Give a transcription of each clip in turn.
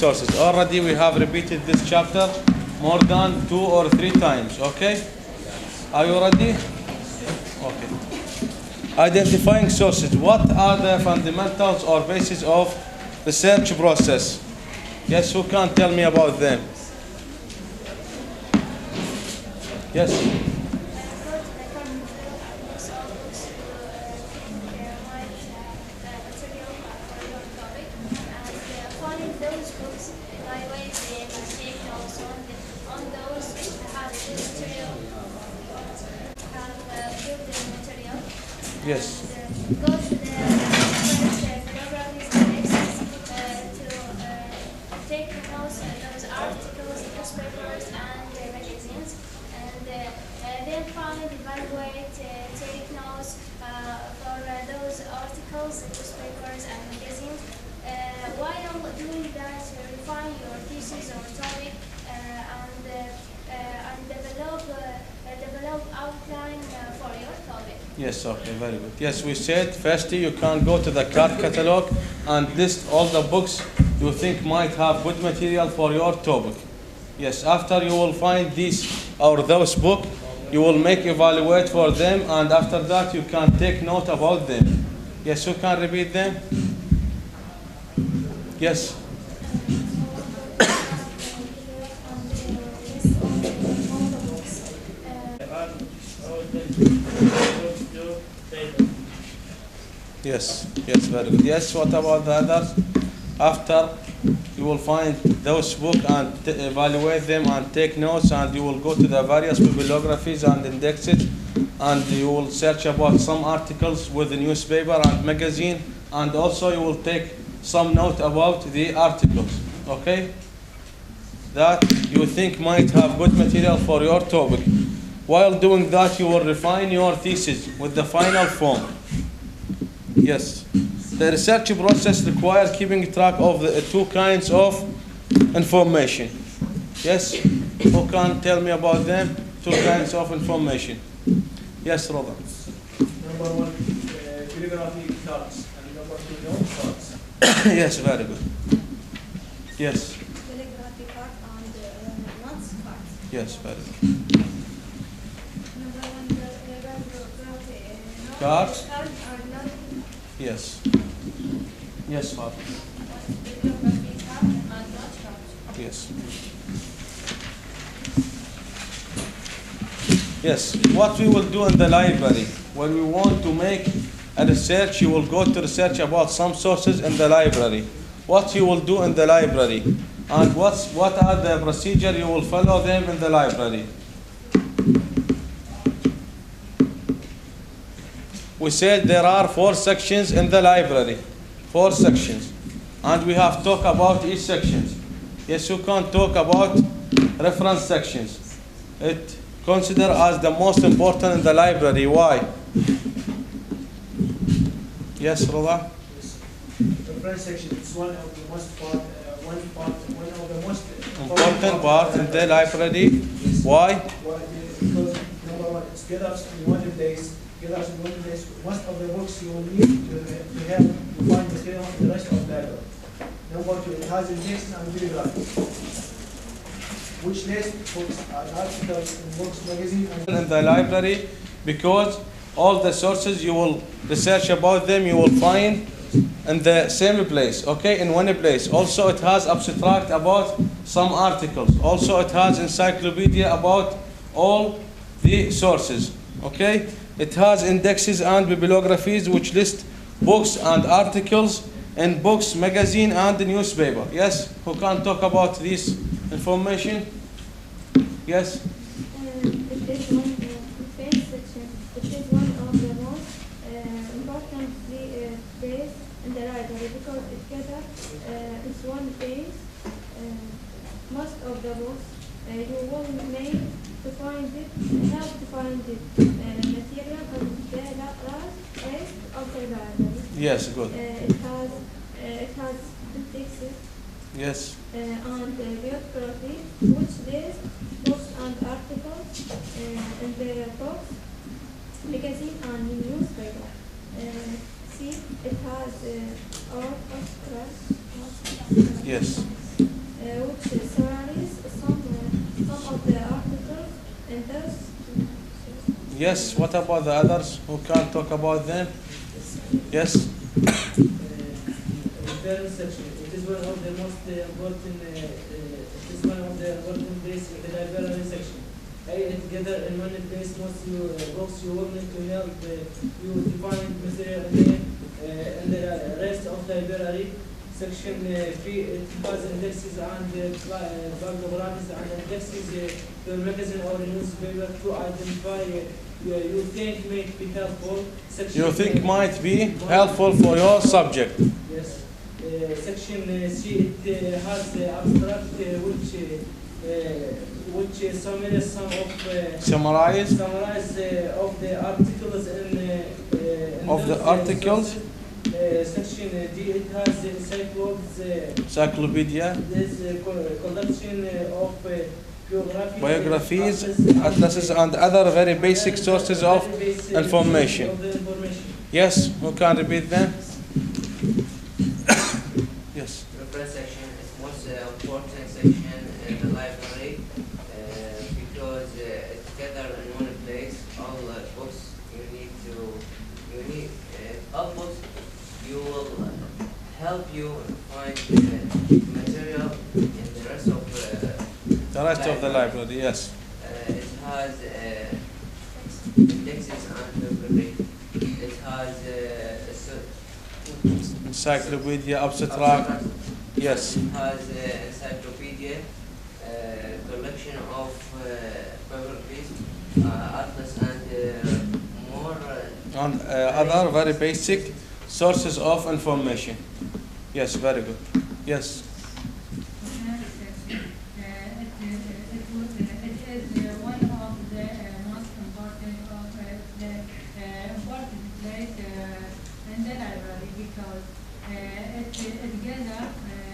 sources. Already we have repeated this chapter more than 2 or 3 times. Okay? Are you ready? Okay. Identifying sources. What are the fundamentals or basis of the search process? Yes, who can tell me about them? Yes. Yes. Go to the different biographies and texts to take notes of those articles, newspapers, and magazines, and then find, evaluate, take notes for those articles, newspapers, and magazines. While doing that, refine your thesis or topic and develop outline for your topic. Yes, okay, very good. Yes, we said firstly you can go to the card catalog and list all the books you think might have good material for your topic. Yes, after you will find these or those books, you will make evaluate for them, and after that you can take note about them. Yes, who can repeat them? Yes. Yes, yes, very good. Yes, what about the others? After you will find those books and evaluate them and take notes, and you will go to the various bibliographies and indexes, and you will search about some articles with the newspaper and magazine, and also you will take some note about the articles, okay? That you think might have good material for your topic. While doing that, you will refine your thesis with the final form. Yes. The research process requires keeping track of the 2 kinds of information. Yes? Who can tell me about them? 2 kinds of information. Yes, Robert. Number 1, bibliography cards, and number 2, note cards. Yes, very good. Yes. Bibliography card and notes card. Yes, very good. Number 1, bibliography Cards? card and note. Yes. Yes, Father. Bibliography card and note card. Yes. Yes. What we will do in the library, when we want to make a research, you will go to research about some sources in the library. What you will do in the library, and what are the procedure you will follow them in the library. We said there are 4 sections in the library. 4 sections. And we have talked about each section. Yes, you can talk about reference sections. It considered as the most important in the library. Why? Yes, Rola? Reference section is one of the most Important part in the library. Why? Because number 1, it's gathers in one place. Most of the books you will need to help you find material in the rest of the library. Number 2, it has indexes and bibliographies, which list books and articles in books, magazine, and In the library, because all the sources you will research about them, you will find in the same place, okay, in one place. Also, it has abstract about some articles. Also, it has encyclopedia about all the sources, okay. It has indexes and bibliographies which list books and articles in books, magazine, and the newspaper. Yes, who can talk about this information? Yes. It is one page section. It is one of the most important days in the library because it gathers it's one page. Most of the books you will need to find it, how to find it, material on the last page of the library. Yes, good. It has indexes. Yes. And bibliography, which lists books and articles in the books, magazine, and newspaper. See, it has art, Yes. which summaries some of the articles in this. Yes, what about the others? Who can talk about them? Yes? Reference section. It is one of the most important. It is one of the important places in the library section. Together in one place, most books you will need to help you define material and the rest of the library section. It has indexes and bibliographies and indexes your magazine or newspaper to identify you think might be helpful. Section You think might be helpful for your subject. Yes. Section C, it has the abstract which summarizes some of Summarize of the articles in of the those articles. sources. Section D, it has Encyclopedia, this collection of biographies, atlases, and other very basic sources of information. Yes, who can repeat them? Yes. Reference section is most important section in the library because together in one place all books all books you will help you find material in the rest of The library, yes. It has indexes and library. It has Encyclopedia, abstract. Yes. has encyclopedia, collection of biographies, atlas, and more. And other very basic sources of information. Yes, very good. Yes.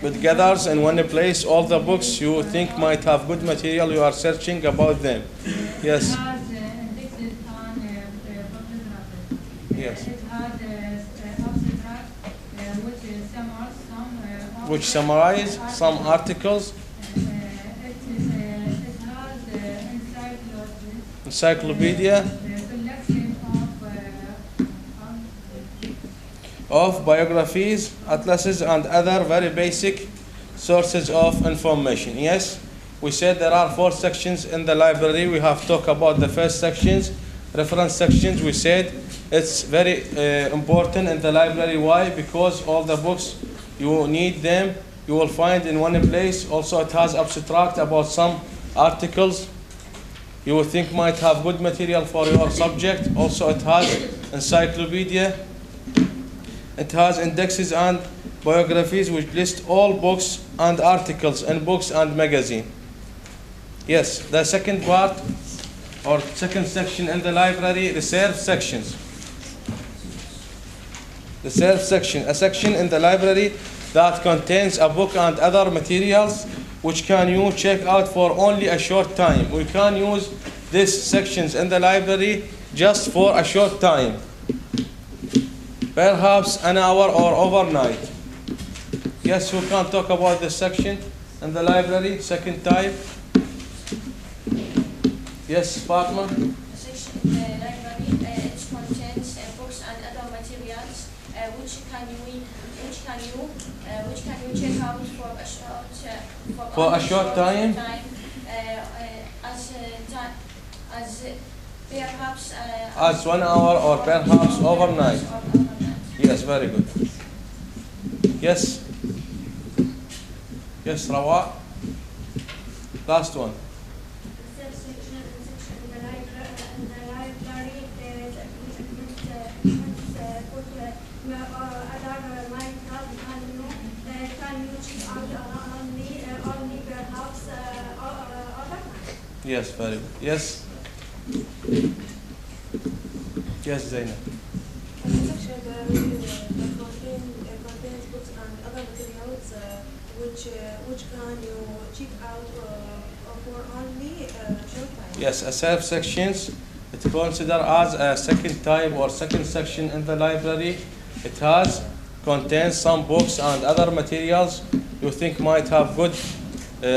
It gathers in one place all the books you think might have good material you are searching about them. Yes. It has indexes on bibliography. Yes. It has abstract, which Summarize some articles. It has Encyclopedia collection of biographies, atlases, and other very basic sources of information. Yes, we said there are 4 sections in the library. We have talked about the first sections, reference sections. We said it's very important in the library. Why? Because all the books you need them, you will find in one place. Also, it has abstract about some articles you will think might have good material for your subject. Also, it has encyclopedia. It has indexes and biographies which list all books and articles in books and magazine. Yes, the second part or second section in the library, reserved sections. Reserved section, a section in the library that contains a book and other materials which can you check out for only a short time. We can use these sections in the library just for a short time. Perhaps an hour or overnight. Yes, who can talk about this section in the library? Second type. Yes, Fatma. Section in the library it contains books and other materials which can you check out for a short time. Perhaps As 1 hour or perhaps overnight. Yes, very good. Yes. Yes, Rawa. Last one. Section in the library other might help can you check out only perhaps other. Yes, very good. Yes. Yes, Zainab. Section that contains books and other materials which can you check out for only short time. Yes, a self sections. It's considered as a second type or second section in the library. It contains some books and other materials you think might have good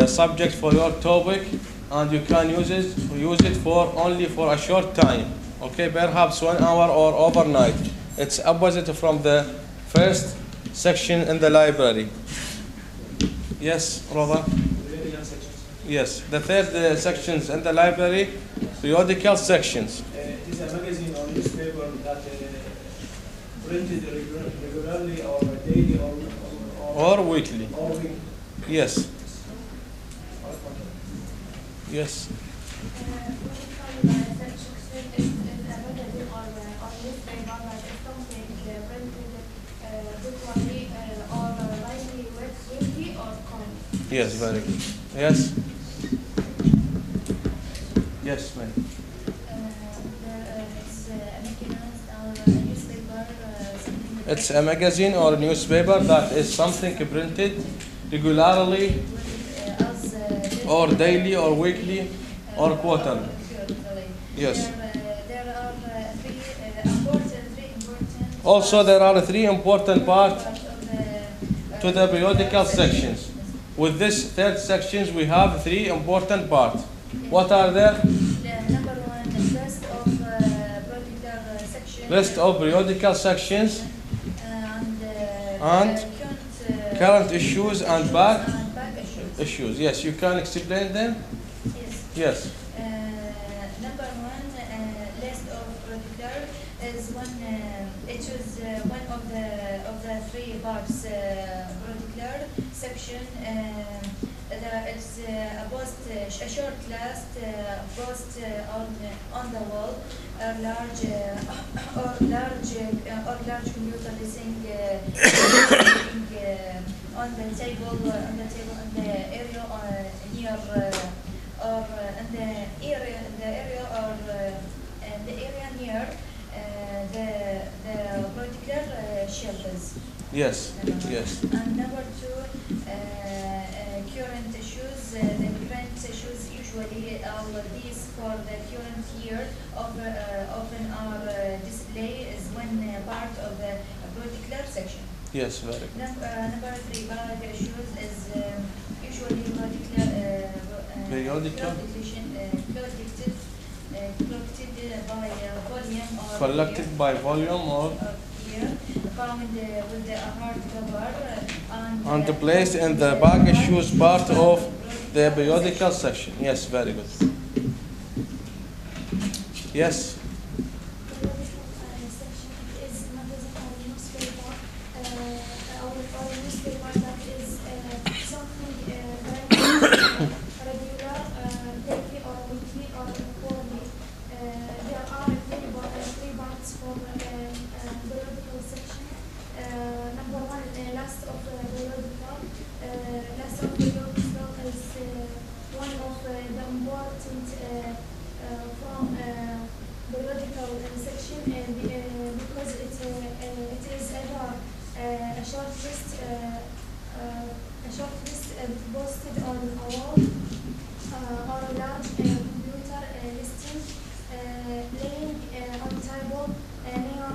subject for your topic, and you can use it for only for a short time. Okay, perhaps 1 hour or overnight. It's opposite from the first section in the library. Yes, Roda? Yes, the third sections in the library, periodical sections. It is a magazine or newspaper that printed regularly or daily Or weekly. or weekly. Yes. Yes. Yes, very good. Yes. Yes, ma'am. It's a magazine or a newspaper that is something printed regularly or daily or weekly or quarterly. Yes. Also, there are three important parts to the periodical sections. With this third sections, we have three important parts. What are there? Number one, list of periodical sections. List of periodical sections and current issues and back issues. issues. Yes, you can explain them? Yes. Yes. Number one, list of particular is one. It is one of the three parts. Particular section. It's a post, a short list post on the wall, a large computer using on the table in the area near or in the area near the particular shelters. Yes. Yes. And number two, current issues. The current issues usually all these for the current year often are display is one part of the particular section. Yes, very good. Number three, bag issues is usually particular Periodical? collected by volume or Collected by volume or year, found with the hard cover and placed in the bag issues part of the periodical section. Yes, very good. Yes. posted on a wall or a large computer listing laying on table near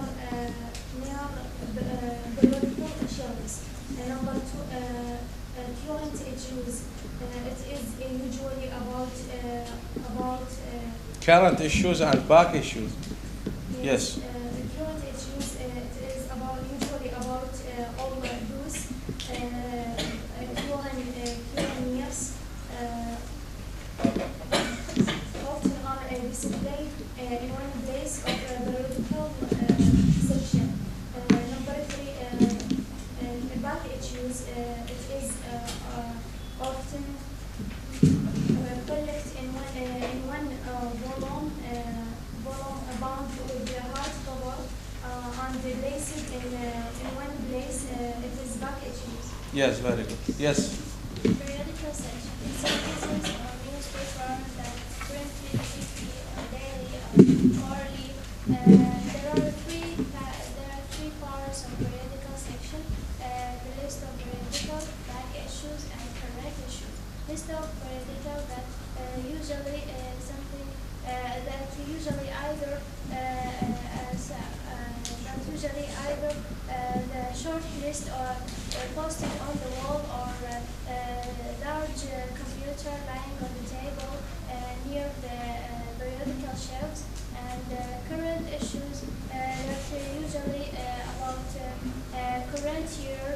periodical shelves. Number two, current issues. It is usually about Current issues and back issues. Yes. Current issues. It is usually about all those current years. Often are displayed in one place of a periodical section. Number three, back issues. It is often collected in one volume bound with the hard cover and placed in one place. It is back issues. Yes, very good. Yes. Periodical section. It's a business or newspaper that print weekly or daily or hourly. There are three parts of periodical section. The list of periodical, back issues, and correct issues. List of periodical that usually something that usually either the short list or posted on the wall or large computer lying on the table near the periodical shelves, and current issues that usually about current year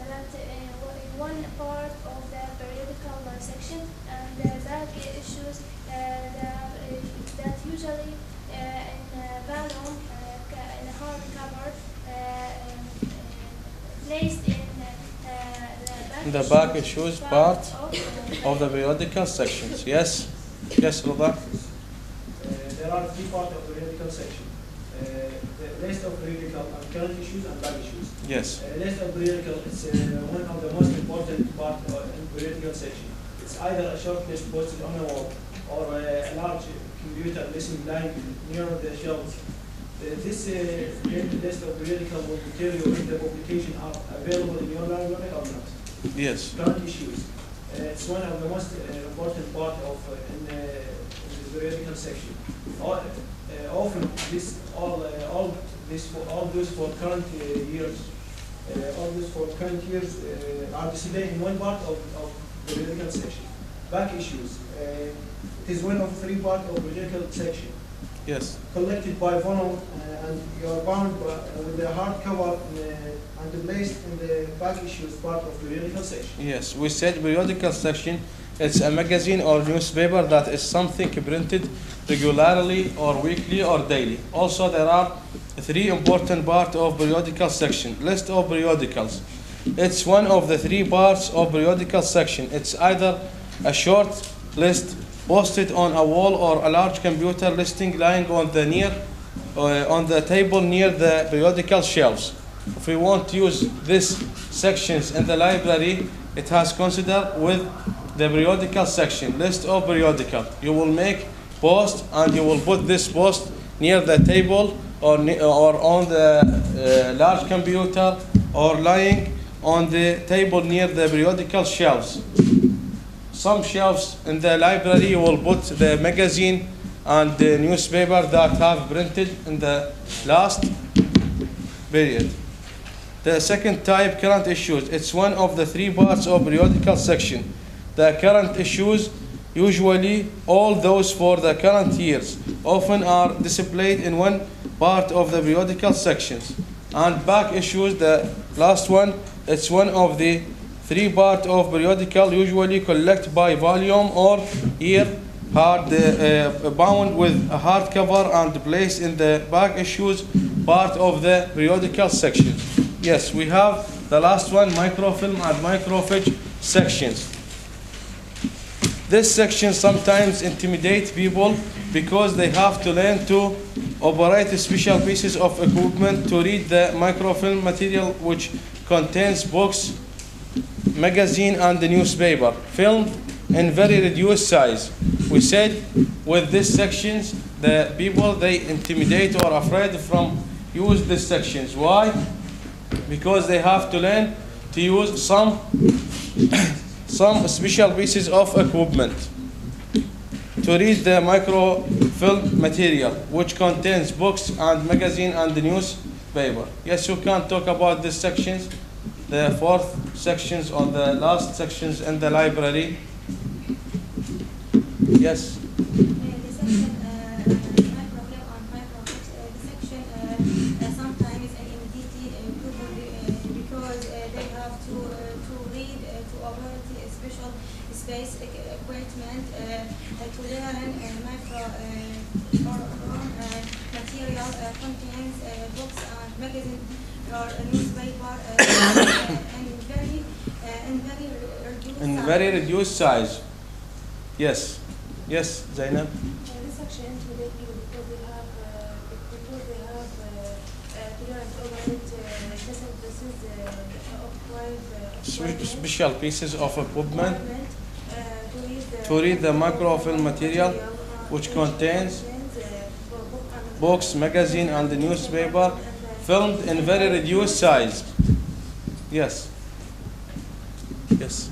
that in one part of the periodical section, and back issues that usually in vellum in a hardcover placed in The back issues part of the periodical sections. Yes? Yes, Rada? There are three parts of the periodical section. The list of periodical and current issues and back issues. Yes. List of periodical is one of the most important part in periodical section. It's either a short list posted on a wall or a large computer listing lying near the shelves. This list of periodical will tell you if the publication are available in your library or not. Yes. Current issues. It's one of the most important part of in the periodical section. Often all those for current years, are displayed in one part of the periodical section. Back issues. It is one of three parts of periodical section. Yes. Collected by volume and you are bound with the hardcover and placed in the back issues part of periodical section. Yes, we said periodical section, it's a magazine or newspaper that is something printed regularly or weekly or daily. Also, there are three important parts of periodical section. List of periodicals. It's one of the three parts of periodical section. It's either a short list posted on a wall or a large computer listing lying on the table near the periodical shelves. If we want to use these sections in the library, it has considered with the periodical section, list of periodical. You will make post and you will put this post near the table or on the large computer or lying on the table near the periodical shelves. Some shelves in the library you will put the magazine and the newspaper that have printed in the last period. The second type, current issues. It's one of the three parts of periodical section. The current issues, usually all those for the current years, often are displayed in one part of the periodical sections. And back issues, the last one, it's one of the three parts of periodical, usually collected by volume or year, bound with a hardcover and placed in the back issues part of the periodical section. Yes, we have the last one, microfilm and microfiche sections. This section sometimes intimidate people because they have to learn to operate special pieces of equipment to read the microfilm material, which contains books, magazine and the newspaper, filmed in very reduced size. We said with these sections, the people they intimidate or afraid from use these sections. Why? Because they have to learn to use some special pieces of equipment to read the microfilm material, which contains books and magazine and the newspaper. Yes, you can talk about these sections, the fourth sections or the last sections in the library. Yes. The section microfilm and microfiche, the section sometimes because they have to read to operate special space equipment to learn microfilm material contains books and magazine or newspaper in very reduced size. Yes. Yes, Zainab. This section intimidates people because they have to learn to operate special pieces of equipment to read the microfilm material, which contains books, magazine, and the newspaper, filmed in very reduced size. Yes. Yes.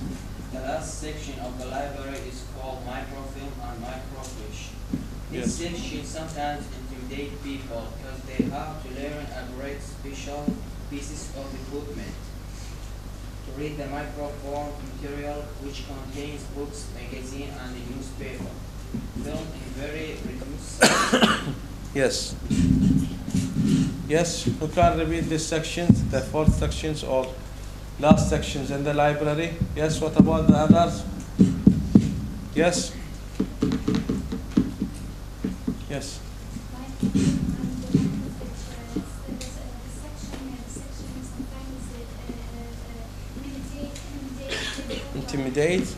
The last section of the library is called microfilm and microfiche. This Yes. section sometimes intimidates intimidate people because they have to learn and operate special pieces of equipment. To read the microform material which contains books, magazine, and a newspaper. Film in very reduced size. Yes. Yes, who can repeat this section, the fourth sections or last sections in the library? Yes, what about the others? Yes? Yes. Intimidate. Because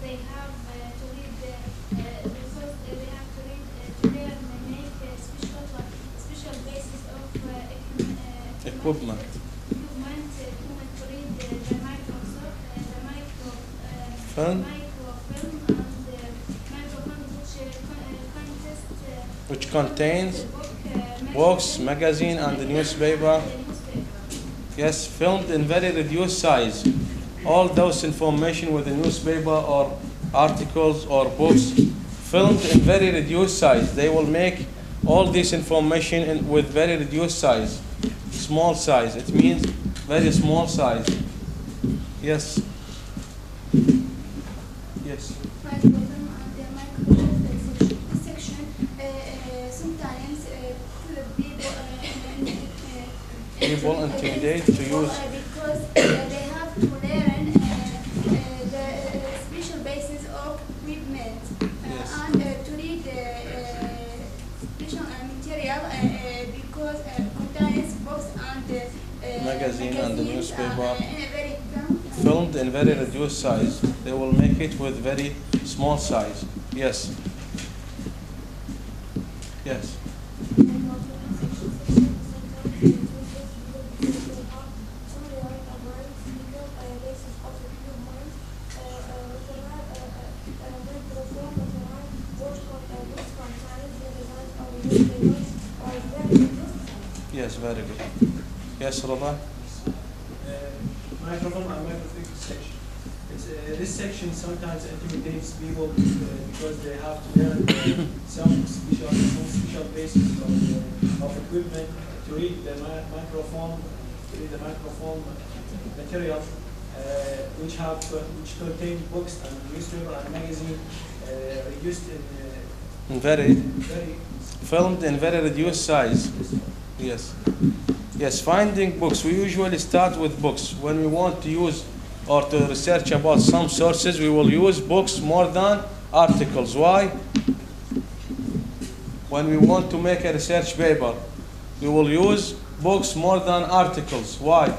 they have to read to learn and make special basis of Equipment. to read the microfilm Film. and microfilm Which contains book, books, magazine, and the newspaper. Yes, filmed in very reduced size. All those information with the newspaper or articles or books filmed in very reduced size. They will make all this information with very reduced size. Small size. It means very small size. Yes. Yes. Microfilm and the microfilm section sometimes People intimidate to use. because they have to learn the special basis of equipment Yes. and to read special material because contains books and Magazine and the magazines, newspaper. in a very Filmed in very reduced size. They will make it with very small size. Yes. Yes. Yes, very good. Yes, Rada? Microphone and microfilm section. This section sometimes intimidates people because they have to learn some special basis of equipment to read the microphone material which contain books and newspaper and magazine reduced in Very. very Filmed in very reduced size. Yes. Yes, finding books. We usually start with books. When we want to use or to research about some sources, we will use books more than articles. Why? When we want to make a research paper, we will use books more than articles. Why?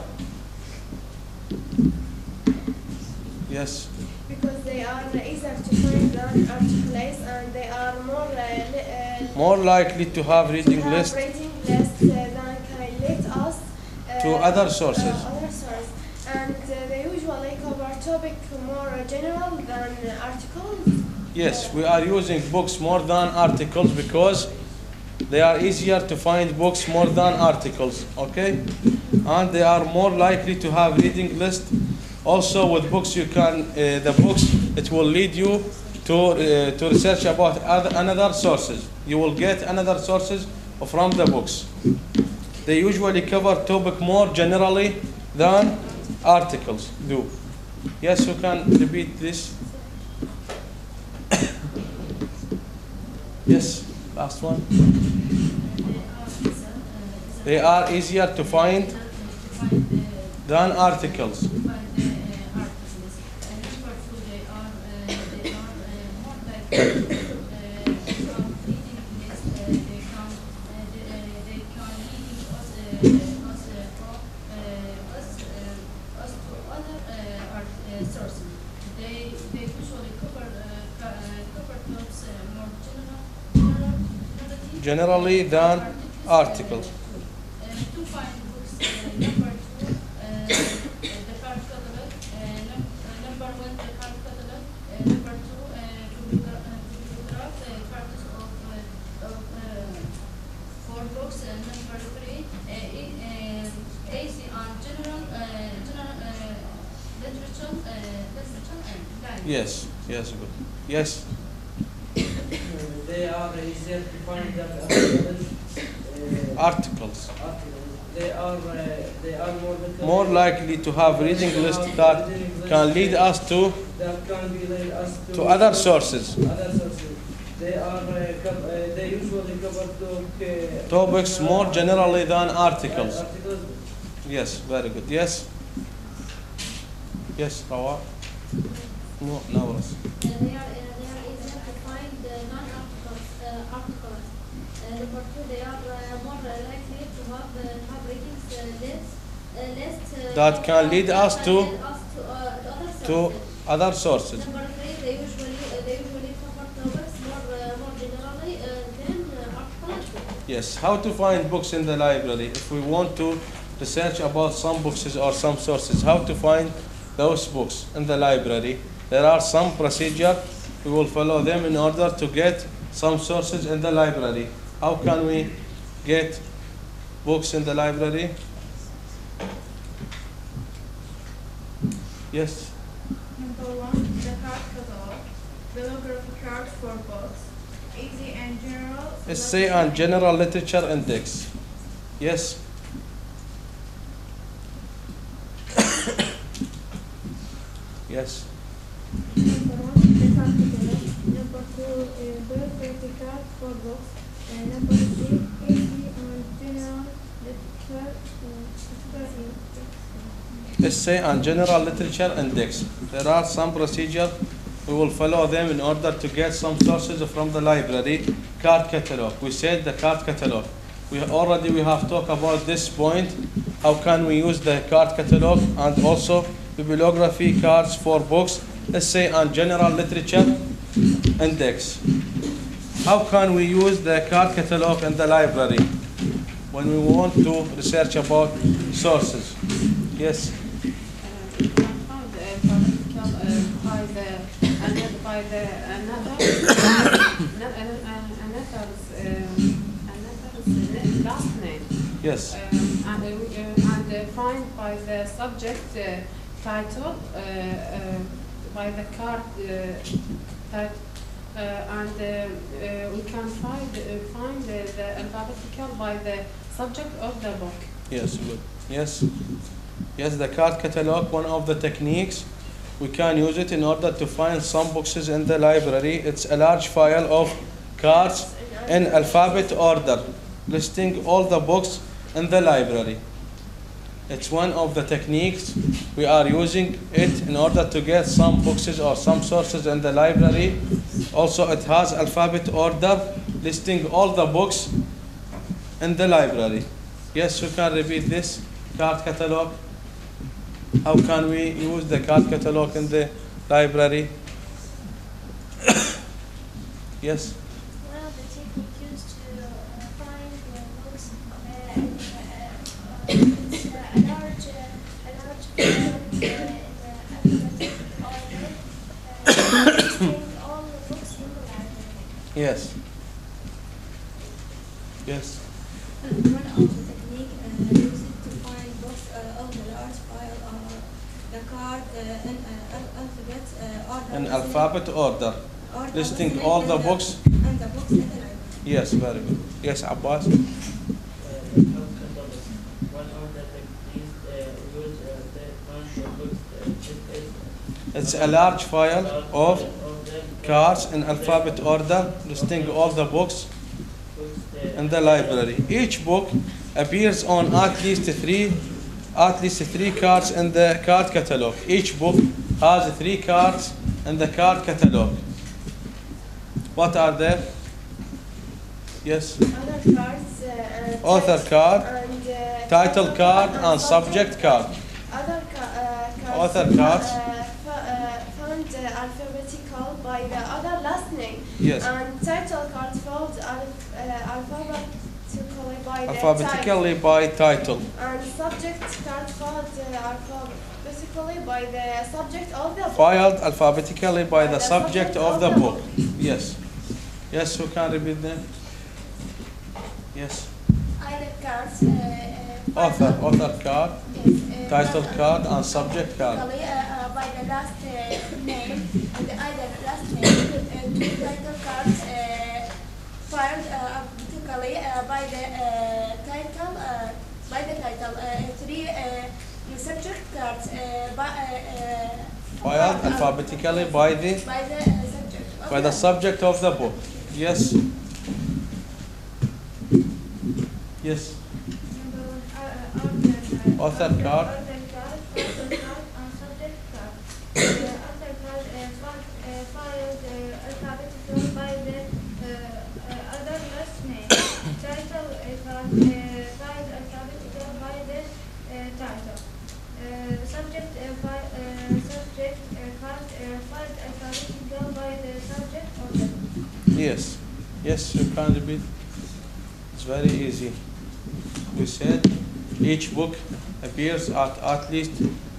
Yes. Because they are easier to find than articles, and they are More likely to have reading have list rating list than can relate us to other sources. And they usually cover topic more general than articles. Yes, we are using books more than articles because they are easier to find books more than articles, okay? And they are more likely to have reading list. Also with books you can, the books, it will lead you to research about another sources. You will get another sources from the books. They usually cover topic more generally than articles do. Yes, you can repeat this. Yes, last one. They are easier to find than articles. Generally than articles. To find books, number two, the card catalog, number one, the card catalog, number two, bibliograph, cards of four books, number three, AC on general literature and language. Yes, yes, good. Yes. They are easier to find than Articles. They are More likely to have reading list that can lead us to other sources. They are they usually cover Topics more generally than articles. Yes, very good. Yes. Yes, Rawa. No, Nawras. They are easier to find non-articles. Number two, they are more likely to have readings list That can lead us to to other sources. other sources. Number three, they usually cover topics more generally than articles. Yes. How to find books in the library? If we want to research about some books or some sources, how to find those books in the library? There are some procedure. We will follow them in order to get some sources in the library. How can we get books in the library? Yes. Number one, the card catalog, bibliography card for books, easy and general. Essay and general literature index. Yes. Yes. Number one, the card catalog. Number two, bibliography card for books. Number three, easy and general literature Essay and general literature index. There are some procedure. We will follow them in order to get some sources from the library. Card catalog. We said the card catalog. We have talked about this point. How can we use the card catalog and also bibliography cards for books, essay and general literature index. How can we use the card catalog in the library when we want to research about sources? Yes. Last name. Yes. And find by the subject title, by the card type, and we can find the alphabetical by the subject of the book. Yes, good. Yes. Yes, the card catalog, one of the techniques. We can use it in order to find some books in the library. It's a large file of cards in alphabet order, listing all the books in the library. It's one of the techniques we are using it in order to get some books or some sources in the library. Also, it has alphabet order, listing all the books in the library. Yes, you can repeat this card catalog. How can we use the card catalog in the library? Yes. One of the techniques used to find books it's a large file in the alphabetic order, listing all the books in the library. Yes. Yes. One of the technique used to find books of the large file or the card in alphabet order. In alphabet order, listing all the books. And the books in the library. Yes, very good. Yes, Abbas. One of the techniques use the function books. It's a large file of cards in alphabet order, listing all the books in the library. Each book appears on at least three cards in the card catalog. Each book has 3 cards in the card catalog. What are they? Yes. Other cards, Author card, and title card, and subject card. Other cards. Author cards. Found alphabetical by the other last name. Yes. And title card found Alphabetically by title. And subject card found alphabetically by the subject of the book. Filed alphabetically by the subject of the book. Yes. Yes, who can repeat them? Yes. Either cards. Author card, Yes, title card, and subject card. by the last name and either last name, 2 title cards by the title. Three subject cards alphabetically by the subject. by the subject of the book. Yes. Yes. Number one, Author card. author card, and subject card. Author card follows alphabetical by the other last name. Title card follows alphabetical by the title. Subject card follows alphabetical by the subject of the book. Yes. Yes, you can repeat. It's very easy. We said each book appears at least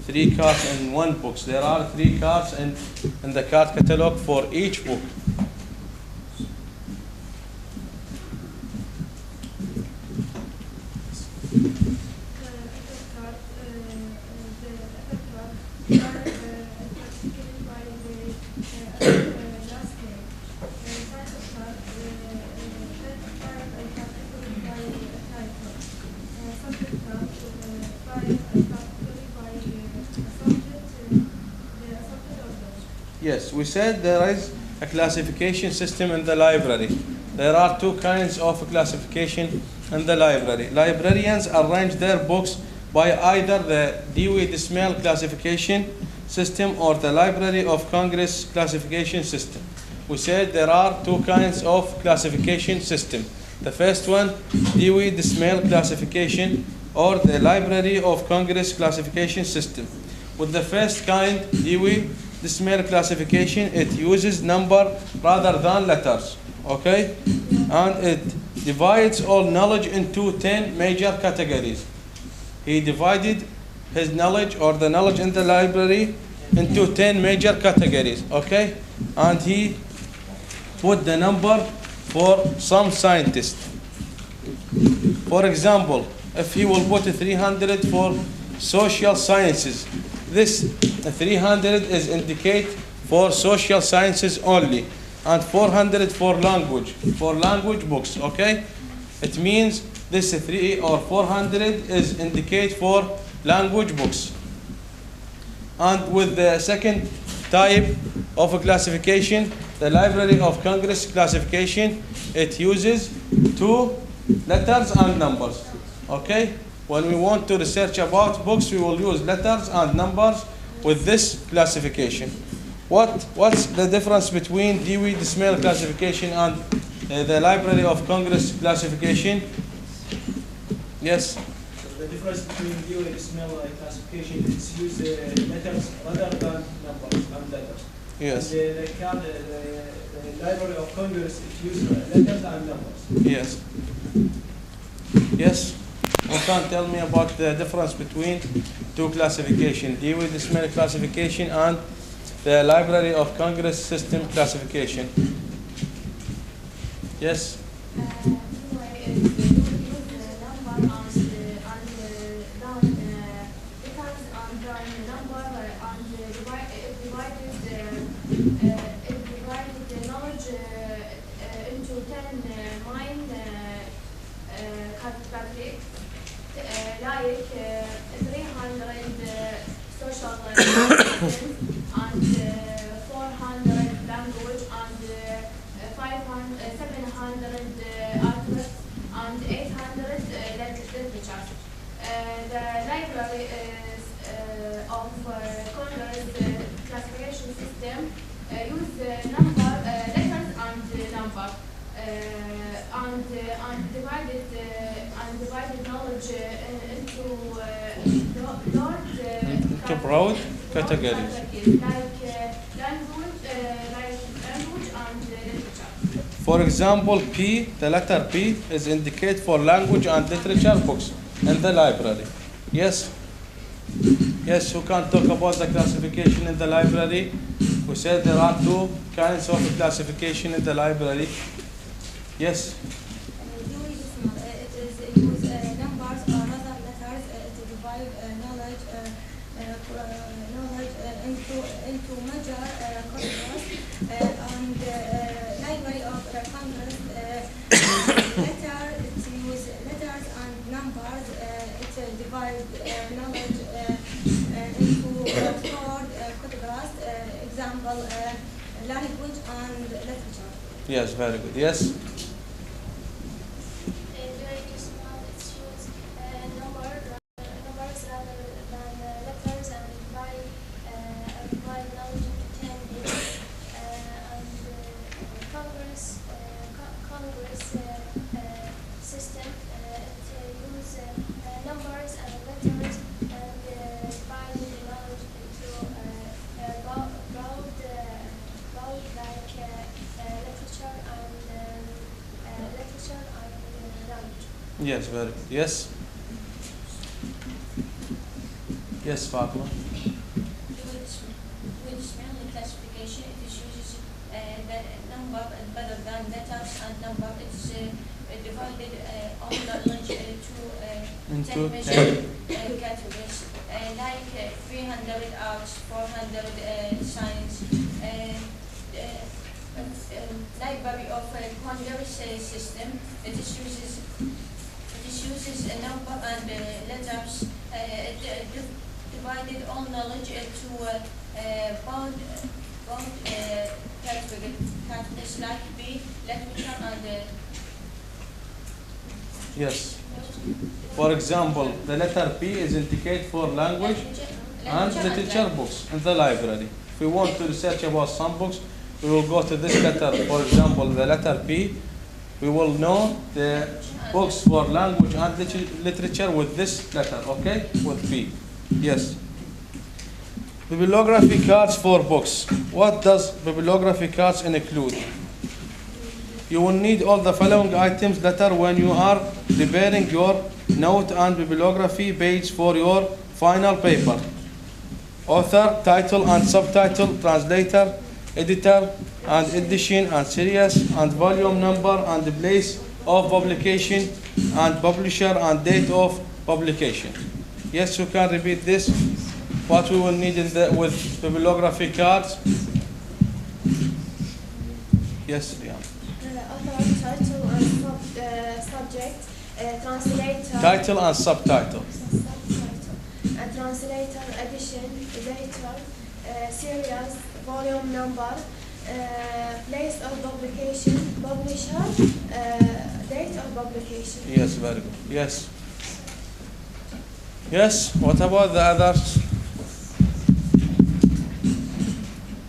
3 cards in one book. There are 3 cards in the card catalog for each book. Yes, we said there is a classification system in the library. There are 2 kinds of classification in the library. Librarians arrange their books by either the Dewey Decimal classification system or the Library of Congress classification system. We said there are 2 kinds of classification system. The first one, Dewey Decimal classification or the Library of Congress classification system. With the first kind, Dewey Decimal classification, it uses number rather than letters, okay? And it divides all knowledge into 10 major categories. He divided his knowledge or the knowledge in the library into 10 major categories, okay? And he put the number for some scientists. For example, if he will put 300 for social sciences, this 300 is indicate for social sciences only, and 400 for language books, okay? It means this 3 or 400 is indicate for language books. And with the second type of a classification, the Library of Congress classification, it uses 2 letters and numbers, okay? When we want to research about books, we will use letters and numbers with this classification. What's the difference between Dewey Decimal classification and the Library of Congress classification? Yes? The difference between Dewey Decimal classification is use letters rather than numbers and letters. Yes. And the Library of Congress it uses letters and numbers. Yes. Yes? You can tell me about the difference between 2 classifications, Dewey Decimal classification and the Library of Congress system classification. Yes? Like 300 social sciences and 400 language and 700 artists and 800 literature. The Library of Congress classification system use number, letters and number. And divided knowledge into broad categories. Like language and literature. For example, P, the letter P is indicate for language and literature books in the library. Yes? Yes, who can talk about the classification in the library? We said there are 2 kinds of classification in the library. Yes? Dewey Decimal, it use numbers or rather letters to divide knowledge into major categories, and Library of Congress letter to use language and literature. Yes, very good. Yes. During this month, it shows numbers rather than letters and provide knowledge in 10 days. Congress system it use numbers and letters and divide the knowledge into bold like literature and language. Yes, very good. Yes. Yes, Fatima. Which mainly classification it uses the number better than letters and number. It's divided on knowledge Into 10 major categories like 300 arts, 400 science, library of Congress system. It uses a number and letters divided all knowledge into bound categories like B, literature and Yes. For example, the letter P is indicated for language and literature books in the library. If we want to research about some books, we will go to this letter. For example, the letter P, we will know the books for language and literature with this letter, okay? With P. Yes. Bibliography cards for books. What does bibliography cards include? You will need all the following items later when you are preparing your note and bibliography page for your final paper. Author, title and subtitle, translator, editor and edition and series and volume number and the place of publication and publisher and date of publication. Yes, you can repeat this. What we will need with bibliography cards. Yes, Rian. Author, title and subject, translator. Title and subtitle. And translator, edition, editor, series, volume number, place of publication, publisher, date of publication. Yes, very good. Yes. Yes, what about the others?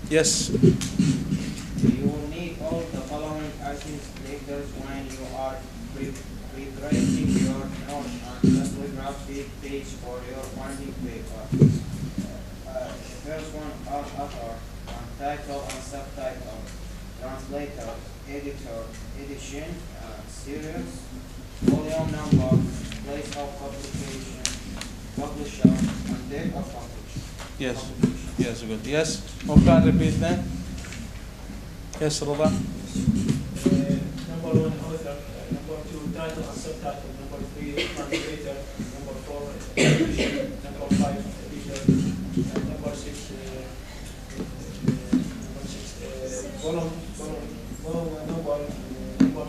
Yes. You will need all the following items later when you are preparing your note and bibliography page for your finding paper. The first one are author, and title and subtitle, translator, editor, edition, series, volume number, place of publication, publisher, and date of publication. Yes. Yes, good. Yes. Who can repeat that? Yes, Rada. Number 1, author. Number 2, title and subtitle. Number 3, translator. Number 4, edition. Number 5, editor. And number 6, volume number. Number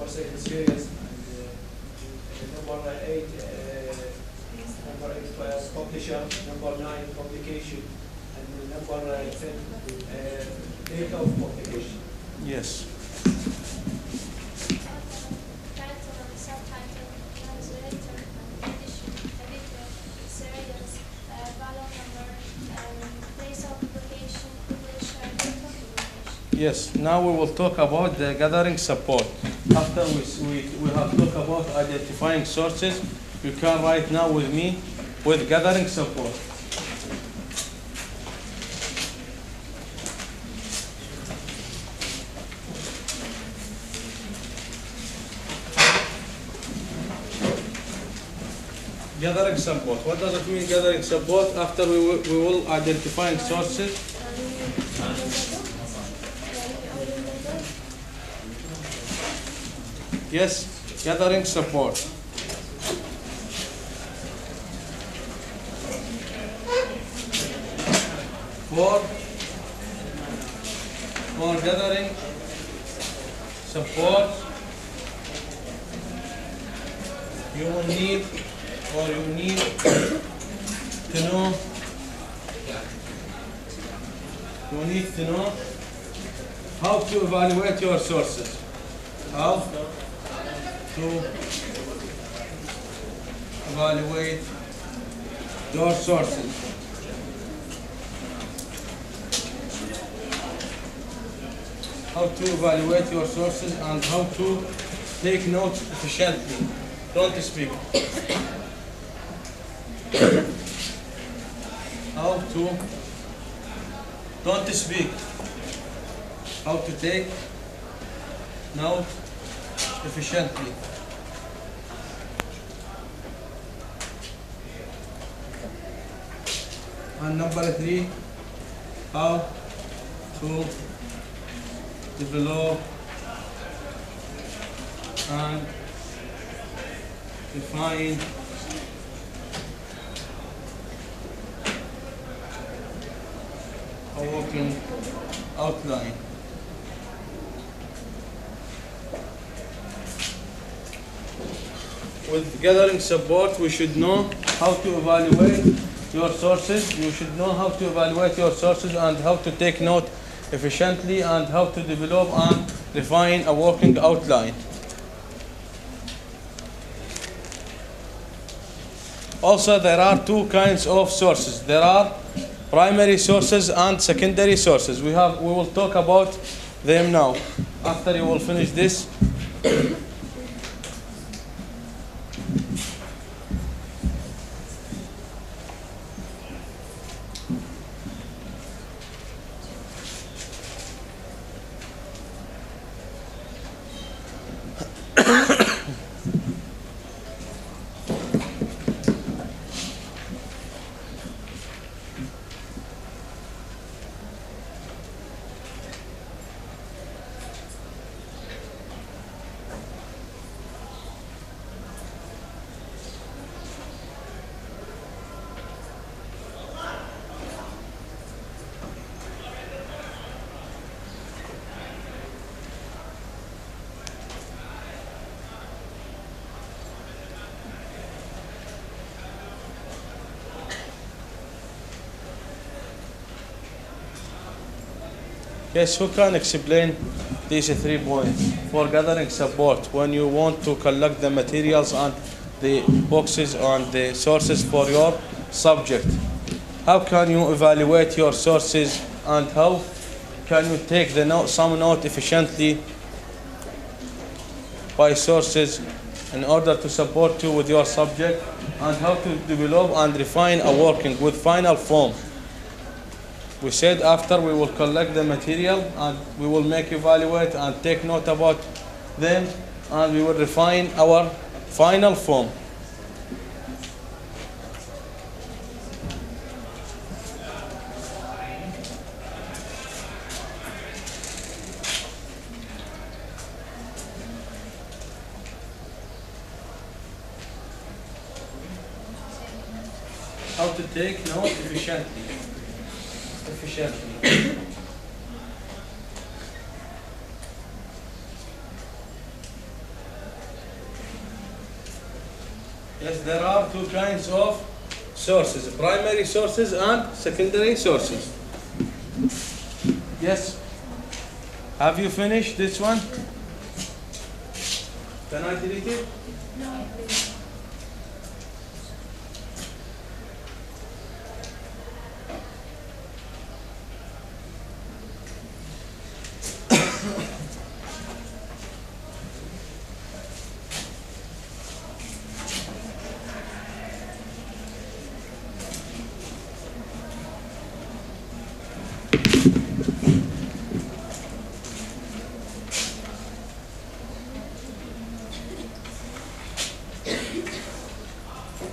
7, series. And number 8, publisher. Number 9, publication. And number 10, date of publication. Yes. Title and subtitle, translator, edition, editor, series, volume number, place of publication, publisher, date of publication. Yes. Now we will talk about the gathering support. After we have talked about identifying sources, you can write now with me with gathering support. Gathering support. What does it mean, gathering support? After we will identifying sources. Yes, gathering support. For gathering support, you will need to know You need to know how to evaluate your sources. How to evaluate your sources. How to evaluate your sources and how to take notes efficiently. Don't speak. How to don't speak. How to take notes efficiently. And number 3, how to develop and define a working outline. With gathering support, we should know how to evaluate your sources. You should know how to evaluate your sources and how to take note efficiently and how to develop and refine a working outline. Also, there are two kinds of sources. There are primary sources and secondary sources. We will talk about them now. After you will finish this. Yes, who can explain these 3 points for gathering support when you want to collect the materials and the boxes and the sources for your subject? How can you evaluate your sources and how can you take some note efficiently by sources in order to support you with your subject, and how to develop and refine a working with final form? We said after we will collect the material and we will evaluate and take note about them and we will refine our final form. How to take note efficiently. Yes, there are 2 kinds of sources, primary sources and secondary sources. Yes? Have you finished this one? Can I delete it? No, please.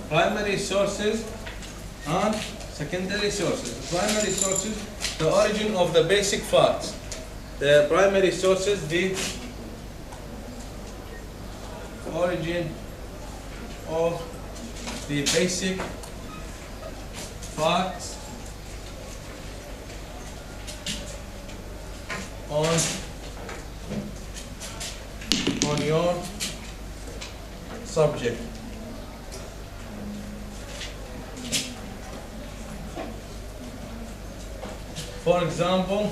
Primary sources and secondary sources. Primary sources, the origin of the basic facts. The primary sources, the origin of the basic facts on your subject. For example,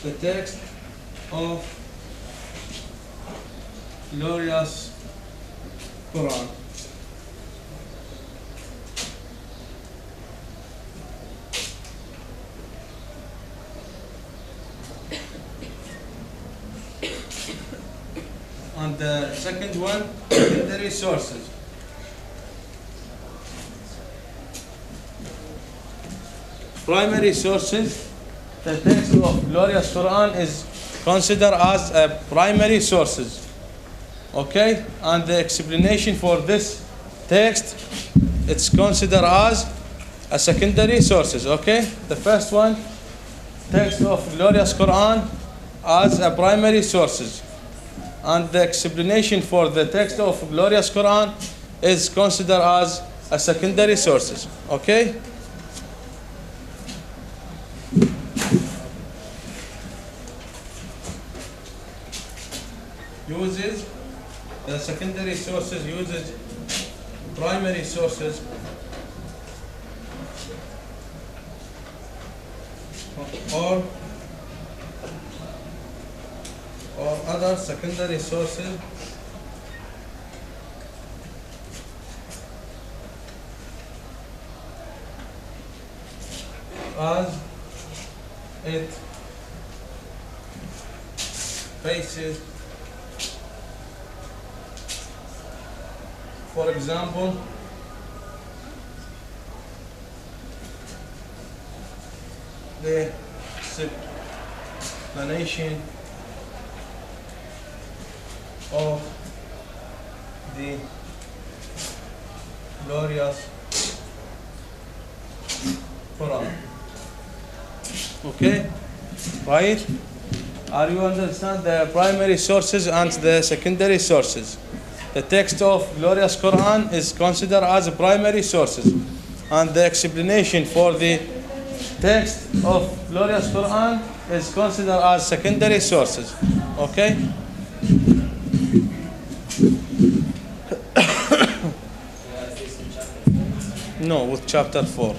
the text of glorious Quran. And the second one, secondary sources. Primary sources, the text of glorious Quran is considered as a primary sources. Okay? And the explanation for this text, it's considered as a secondary sources. Okay? The first one, text of glorious Quran as a primary sources. And the explanation for the text of glorious Quran is considered as a secondary sources. Okay? Uses the secondary sources, uses primary sources or other secondary sources as it faces. For example, the explanation of the glorious Quran. Okay, right? Are you understand the primary sources and the secondary sources? The text of glorious Quran is considered as primary sources, and the explanation for the text of glorious Quran is considered as secondary sources. Okay? No, with chapter 4.